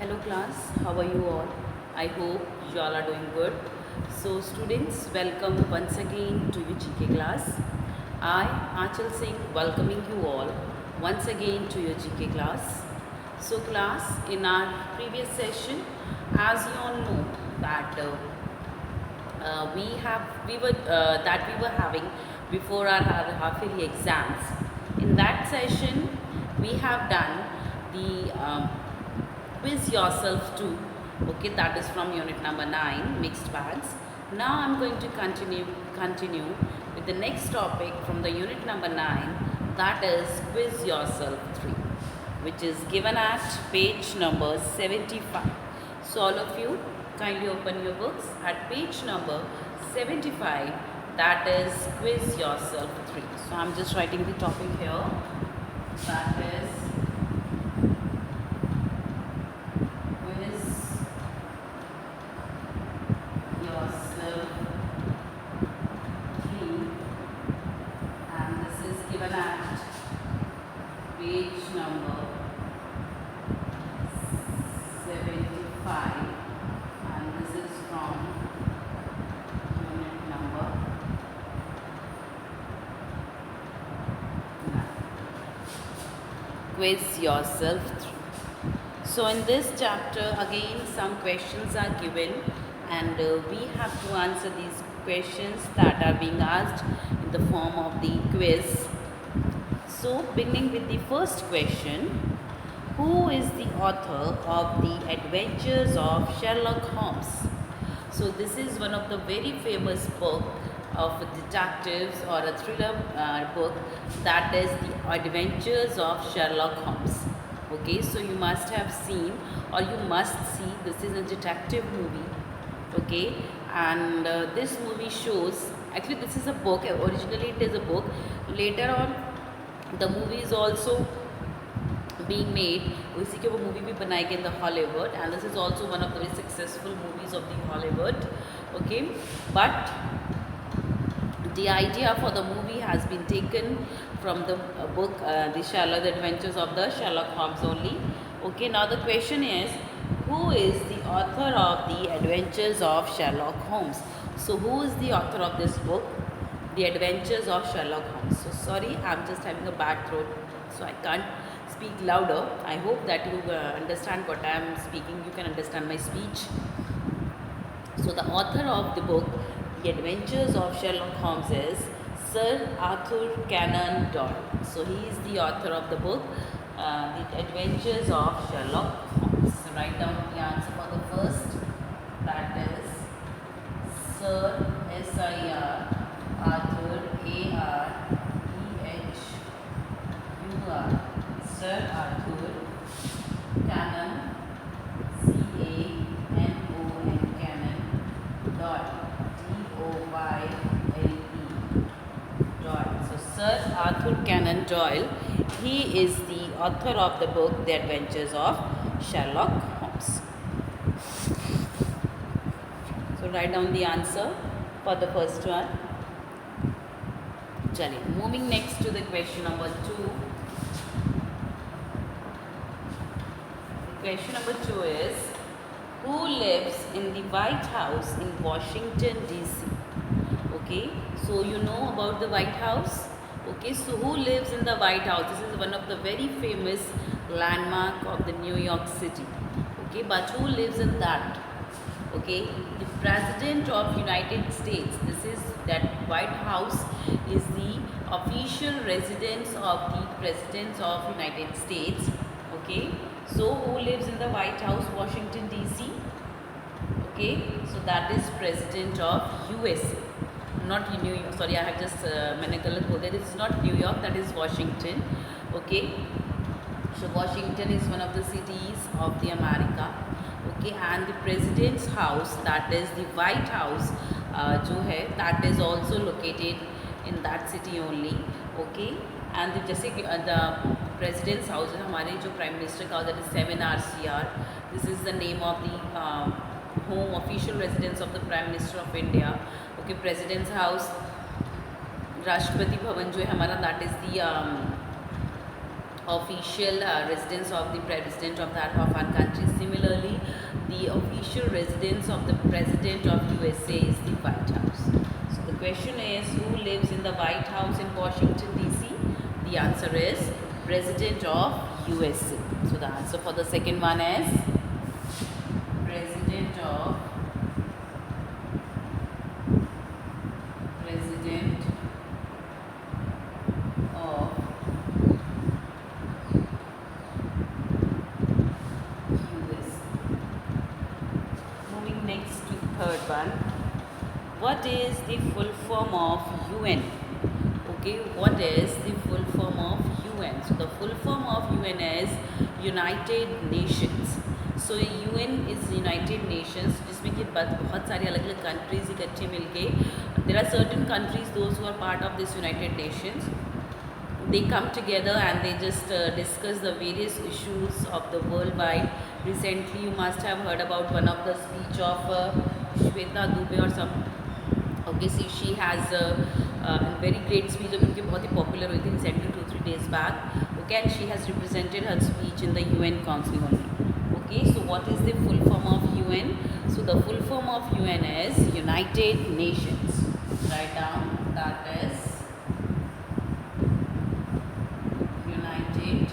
Hello class, how are you all? I hope you all are doing good. So students, welcome once again to your GK class. I, Achal Singh, welcoming you all once again to your GK class. So class, in our previous session, as you all know that we were having before our half yearly exams. In that session, we have done the quiz yourself too. Okay, that is from unit number 9, mixed bags. Now I'm going to continue with the next topic from the unit number 9, that is quiz yourself 3, which is given at page number 75. So all of you kindly open your books at page number 75, that is quiz yourself 3. So I'm just writing the topic here, that is quiz yourself 3, and this is given at page number 75, and this is from unit number 9. Quiz yourself 3. So in this chapter again some questions are given, and we have to answer these questions that are being asked in the form of the quiz. So beginning with the first question, who is the author of the Adventures of Sherlock Holmes? So this is one of the very famous book of detectives or a thriller book, that is the Adventures of Sherlock Holmes. Okay, so you must have seen or you must see, this is a detective movie. Okay, and this movie shows, actually this is a book, originally it is a book, later on the movie is also being made, उसी के वो movie भी बनाई गई in the Hollywood, and this is also one of the very successful movies of the Hollywood. Okay, but the idea for the movie has been taken from the book, the Adventures of the Sherlock Holmes only. Okay, now the question is, who is the author of the Adventures of Sherlock Holmes? So who is the author of this book, The Adventures of Sherlock Holmes? So sorry, I'm just having a bad throat, so I can't speak louder. I hope that you understand what I am speaking, you can understand my speech. So the author of the book, The Adventures of Sherlock Holmes, is Sir Arthur Conan Doyle. So he is the author of the book, The Adventures of Sherlock Holmes. So write down the answer for the first, that is Sir S-I-R Arthur A-R-E-H-U-R, Sir Arthur Conan, C-A-N-O-N, Conan Doyle, D-O-Y-L-E, Doyle. So Sir Arthur Conan Doyle, he is the author of the book The Adventures of Sherlock Holmes. So write down the answer for the first one. Chaliye, moving next to the question number 2. Question number 2 is, who lives in the White House in Washington DC? Okay, so you know about the White House. Okay, so who lives in the White House? This is one of the very famous landmark of the New York City. Okay, but who lives in that? Okay, the President of United States. This is that White House is the official residence of the President of United States. Okay, so who lives in the White House, Washington DC? Okay, so that is President of USA, not New York. Sorry, I have just मैंने गलत बोल दिया. This is not New York, that is Washington. Okay, so Washington is one of the cities of the America. Okay, and the President's house, that is the White House, जो है, that is also located in that city only. Okay, and जैसे कि the President's house है, हमारे जो Prime Minister का, that is 7RCR. This is the name of the home, official residence of the Prime Minister of India. Okay, President's house, Rashtrapati Bhavan जो है हमारा, that is the official residence of the president of our country. Similarly, the official residence of the president of USA is the White House. So the question is, who lives in the White House in Washington DC? The answer is President of USA. So the answer for the second one is President of US. Moving next to the third one. What is the full form of UN? Okay, what is the full form of UN? So the full form of UN is United Nations. So UN is United Nations, जिसमें कि बहुत सारी अलग अलग countries इकट्ठे मिलके, there are certain countries those who are part of this United Nations. They come together and they just discuss the various issues of the worldwide. Recently, you must have heard about one of the speech of Shweta Dubey or some. Okay, see, she has a very great speech जो उनकी बहुत ही popular हुई थी recently 2-3 days back. Okay, and she has represented her speech in the UN Council only. Okay, so what is the full form of UN? So the full form of UN is United Nations. Write down, that is United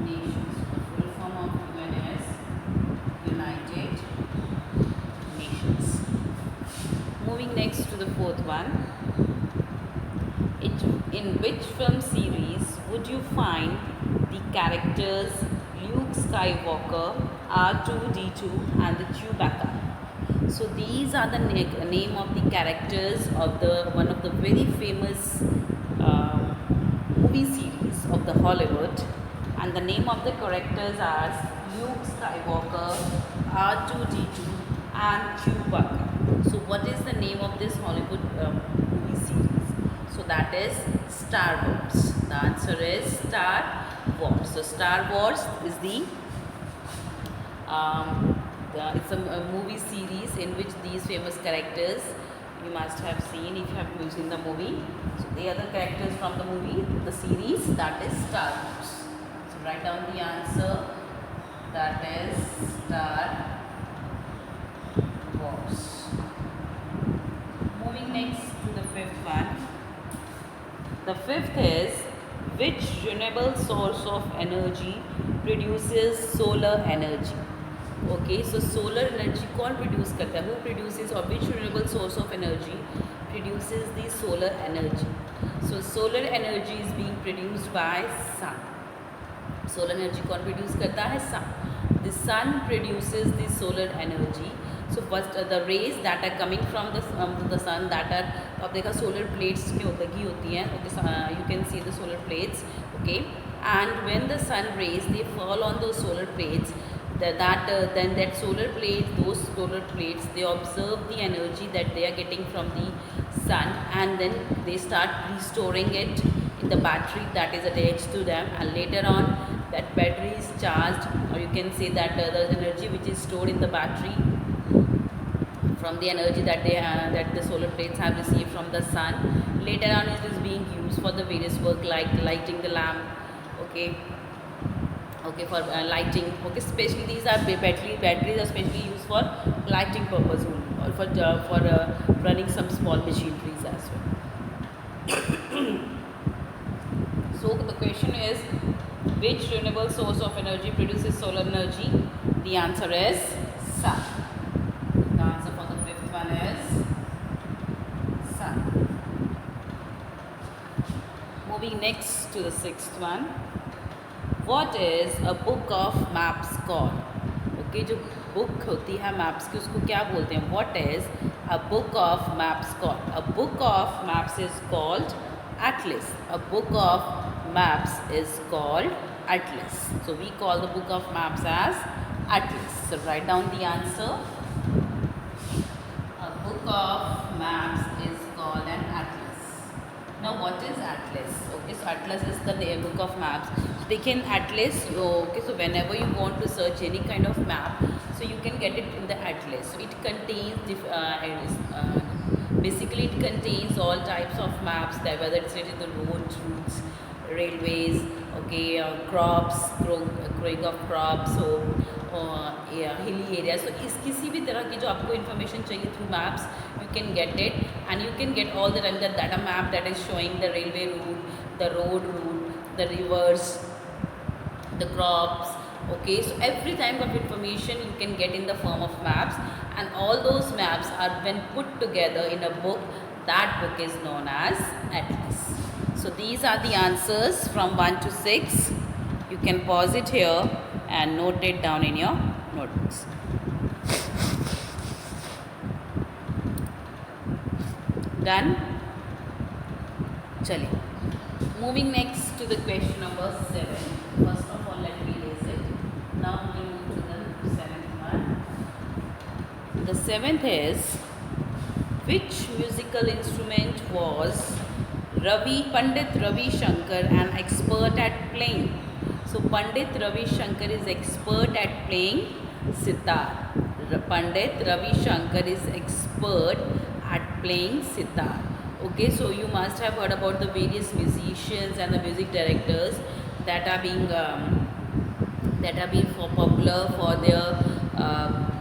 Nations. The full form of UN is United Nations. Moving next to the fourth one. In which film series would you find the characters Luke Skywalker, R2-D2 and the Chewbacca? So these are the name of the characters of one of the very famous movie series of the Hollywood, and the name of the characters are Luke Skywalker, R2-D2 and Chewbacca. So what is the name of this Hollywood movie series? So that is Star Wars. The answer is Star Wars. So Star Wars is it's a movie series in which these famous characters you must have seen if you have seen the movie. So they are the characters from the movie, the series, that is Star Wars. So write down the answer, that is Star Wars. Moving next to the fifth one. The fifth is, which renewable source of energy produces solar energy? Okay, so solar energy कौन produce करता है? Who produces, or which renewable source of energy produces the solar energy? So solar energy is being produced by sun. Solar energy कौन produce करता है? Sun. The sun produces the solar energy. So first the rays that are coming from the sun, that are, अब देखा solar plates में लगी होती हैं. Okay, you can see the solar plates. Okay, and when the sun rays they fall on those solar plates, then that solar plates, those solar plates, they observe the energy that they are getting from the sun, and then they start restoring it in the battery that is attached to them, and later on that battery is charged, or you can say that the energy which is stored in the battery from the energy that that the solar plates have received from the sun, later on it is being used for the various work like lighting the lamp. Okay, for lighting. Okay, especially these are batteries are specially used for lighting purpose only, or for running some small machineries as well. So the question is, which renewable source of energy produces solar energy? The answer is sun. The answer for the fifth one is sun. Moving next to the sixth one. What is a book of maps called? Okay, जो book होती है maps की उसको क्या बोलते हैं? What is a book of maps called? A book of maps is called atlas. A book of maps is called atlas. So we call the book of maps as atlas. So write down the answer. A book of maps is called an atlas. Now what is atlas? Okay, so atlas is the book of maps. So they can atlas. Okay, so whenever you want to search any kind of map, so you can get it in the atlas. So it contains Basically, it contains all types of maps, that whether it's related to roads, routes, railways, okay, crops, growing of crops, so yeah, hilly areas. So इस किसी भी तरह की जो आपको information चाहिए through maps, you can get it, and you can get all the time that a map that is showing the railway route, the road route, the rivers, the crops. Okay, so every type of information you can get in the form of maps, and all those maps are when put together in a book. That book is known as atlas. So these are the answers from 1 to 6. You can pause it here and note it down in your notebooks. Done? Chaliye. Moving next to the question number 7. First of all, let me erase it. Now we move to the 7th one. The 7th is, which musical instrument was Pandit Ravi Shankar an expert at playing? So Pandit Ravi Shankar is expert at playing sitar. Pandit Ravi Shankar is expert at playing sitar. Okay, so you must have heard about the various musicians and the music directors that are being popular for their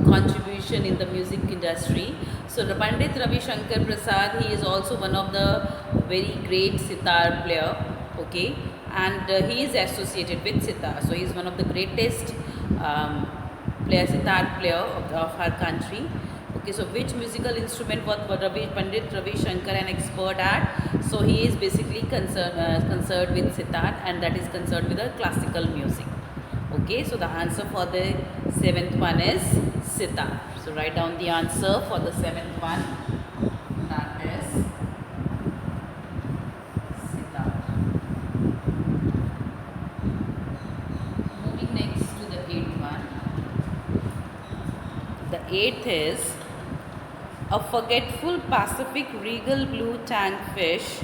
contribution in the music industry. So Pandit Ravi Shankar Prasad, he is also one of the very great sitar player. Okay, and he is associated with sitar. So he is one of the greatest sitar player of our country. Okay, so which musical instrument was Pandit Ravi Shankar an expert at? So he is basically concerned with sitar, and that is concerned with the classical music. Okay, so the answer for the 7th one is sitar. So write down the answer for the 7th one. That is sitar. Moving next to the 8th one. The 8th is, a forgetful Pacific regal blue tank fish,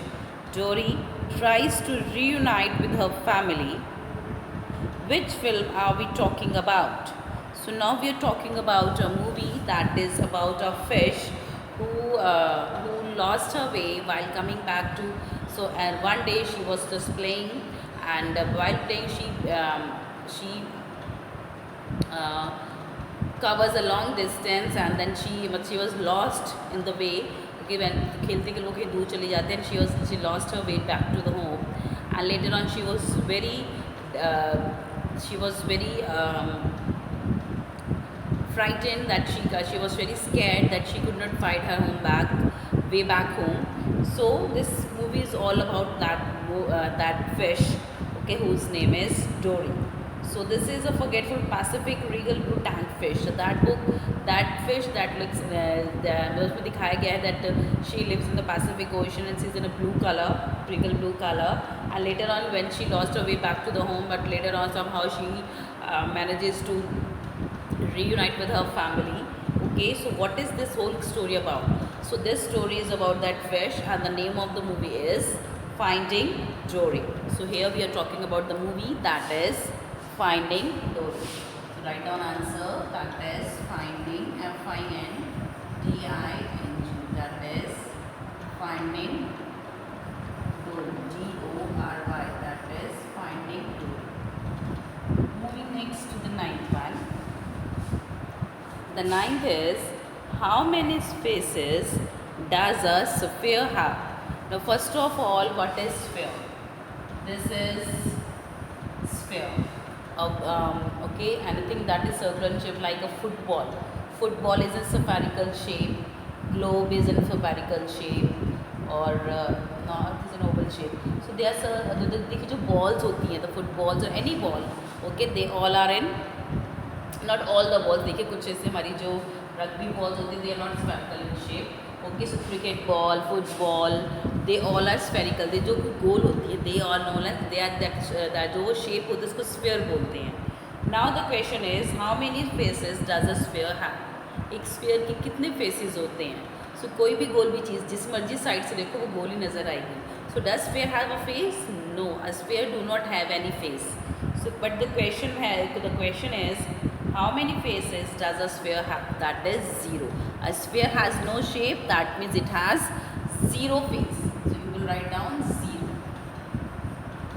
Dory, tries to reunite with her family. Which film are we talking about? So now we are talking about a movie that is about a fish who lost her way while coming back to. So and one day she was just playing, and while playing she covers a long distance, and then she was lost in the way. Okay, when खेलते के लोग कहीं दूर चले जाते हैं, she lost her way back to the home, and later on she was very frightened, that she was very scared that she could not find her way back home. So this movie is all about that fish, okay, whose name is Dory. So this is a forgetful Pacific regal blue tank fish. So that fish that looks उसमें दिखाया गया है that she lives in the Pacific Ocean and she's in a blue color, regal blue color. And later on, when she lost her way back to the home, but later on somehow she manages to reunite with her family. Okay, so what is this whole story about? So this story is about that fish, and the name of the movie is Finding Dory. So here we are talking about the movie that is Finding Dory. So write down answer, that is Finding, Finding, that is Finding Dory, Dory, that is Finding Dory. Moving next to the 9th one. The 9th is, how many faces does a sphere have? Now first of all, what is sphere? This is sphere. Okay, anything that is circular in shape, like a football. Football is a spherical shape. Globe is in spherical shape, or not is an oval shape. So they are देखिए जो balls होती हैं, the footballs or any ball, okay, they all are in, not all the balls, देखिए कुछ ऐसे हमारी जो rugby balls होती हैं, they are not spherical in shape. Okay, so cricket ball, football, they all are spherical. they जो गोल होती है, they are known as, they are that जो shape होती है उसको sphere बोलते हैं. Now the question is, how many faces does a sphere have? एक sphere के कितने faces होते हैं? So कोई भी गोल भी चीज़ जिस मर्जी साइड से देखो वो गोल ही नज़र आएगी. So does sphere have a face? No, a sphere do not have any face. So but the question is, How many faces does a sphere have? That is 0. A sphere has no shape, that means it has 0 face. So you will write down 0.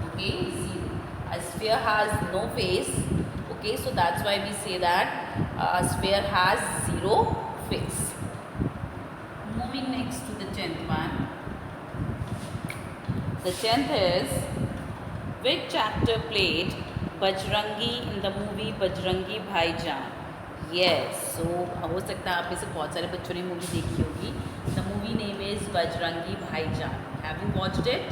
Okay, 0. A sphere has no face. Okay, so that's why we say that a sphere has 0 face. Moving next to the 10th one. The 10th is, which actor played Bajrangi in the movie Bajrangi भाईजान? Yes, so हो सकता है आप में से बहुत सारे बच्चों ने मूवी देखी होगी. The movie name is Bajrangi भाईजान. Have you watched it?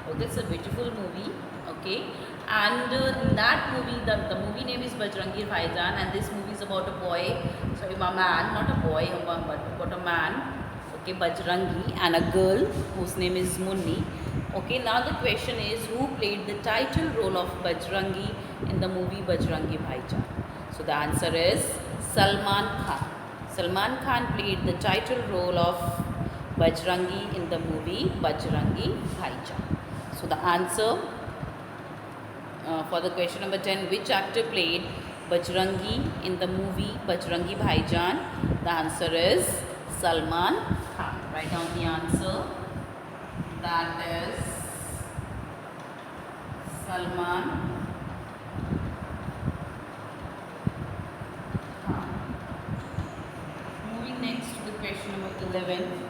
Okay, it's a beautiful movie. Okay, and in that movie, the movie name is Bajrangi Bhaijaan, and this movie is about a boy, sorry, a man, not a boy, but about a man. Okay, Bajrangi, and a girl whose name is Munni. Okay, now the question is, who played the title role of Bajrangi in the movie Bajrangi Bhaijaan? So the answer is Salman Khan. Salman Khan played the title role of Bajrangi in the movie Bajrangi Bhaijaan. So the answer for the question number 10, which actor played Bajrangi in the movie Bajrangi Bhaijaan? The answer is Salman Khan. Write down the answer. That is Salman Khan. Moving next to the question number 11.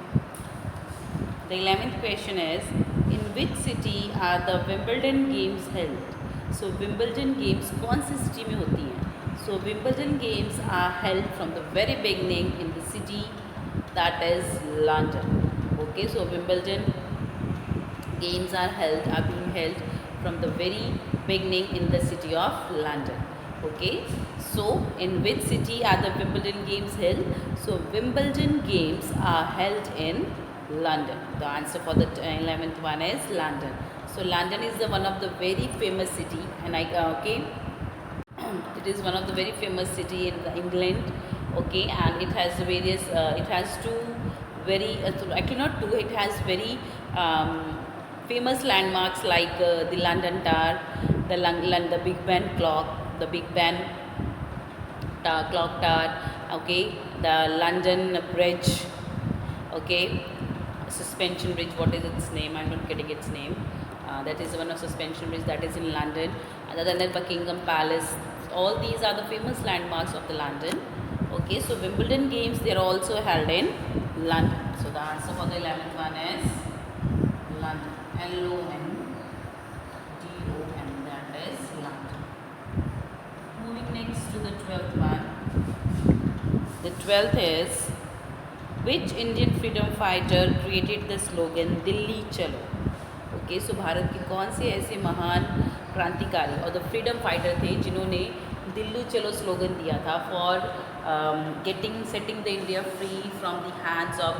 The 11th question is, in which city are the Wimbledon games held? So Wimbledon games कौन सी city में होती हैं? So Wimbledon games are held from the very beginning in the city that is London. Okay, so Wimbledon games are being held from the very beginning in the city of London. Okay, so in which city are the Wimbledon games held? So Wimbledon games are held in London. The answer for the 11th one is London. So London is one of the very famous city, and it is one of the very famous city in England. Okay, and it has various. It has two very actually not two. It has very famous landmarks like the London Tower, the Big Ben clock, the Big Ben clock tower. Okay, the London Bridge. Okay, suspension bridge. What is its name? I'm not getting its name. That is one of suspension bridge that is in London. Other than that, Buckingham Palace. All these are the famous landmarks of the London. Okay, so Wimbledon games, they are also held in London. So the answer for the 11th one is London. London. That is London. Moving next to the 12th one. The 12th is, which Indian freedom fighter created the slogan Dilli Chalo? Okay, so Bharat के कौन से ऐसे महान क्रांतिकारी और the freedom fighter थे जिन्होंने दिल्ली चलो स्लोगन दिया था for setting the India free from the hands of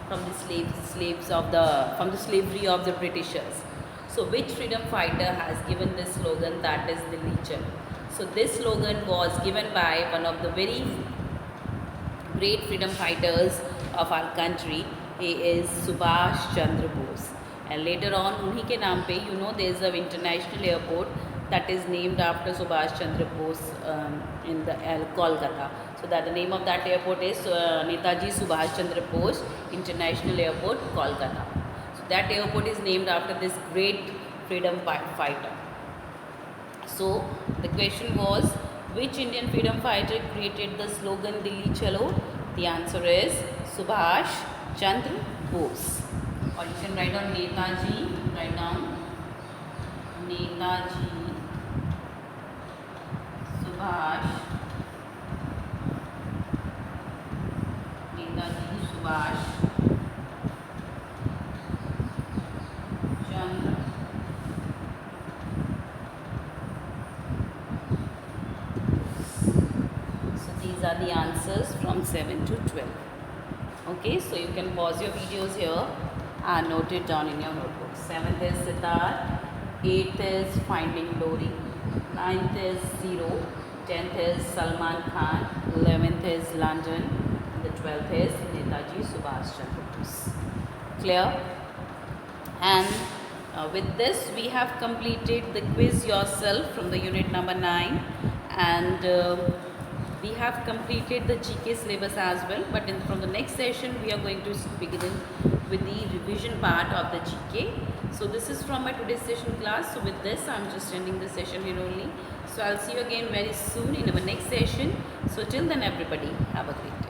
from the slavery of the Britishers. So which freedom fighter has given this slogan that is Delhi चलो? So this slogan was given by one of the very great freedom fighters of our country. He is Subhash Chandra Bose. And later on, उन्हीं के नाम पे, there is an international airport that is named after Subhash Chandra Bose in the Kolkata. So that the name of that airport is Netaji Subhash Chandra Bose International Airport, Kolkata. So that airport is named after this great freedom fighter. So the question was, which Indian freedom fighter created the slogan Dilli Chalo? The answer is Subhash Chandra Bose. Or you can write down Netaji. Write down Netaji Subhash. Netaji Subhash Chandra. These are the answers from 7 to 12. Okay, so you can pause your videos here and note it down in your notebook. 7th is Sitar, 8th is Finding Dory, 9th is Zero, 10th is Salman Khan, 11th is London, and the 12th is Netaji Subhash Chandra Bose. Clear? And with this we have completed the quiz yourself from the unit number 9, and We have completed the GK syllabus as well, but from the next session we are going to begin with the revision part of the GK. So this is from my today's session class. So with this I'm just ending the session here only. So I'll see you again very soon in our next session. So till then everybody, have a great day.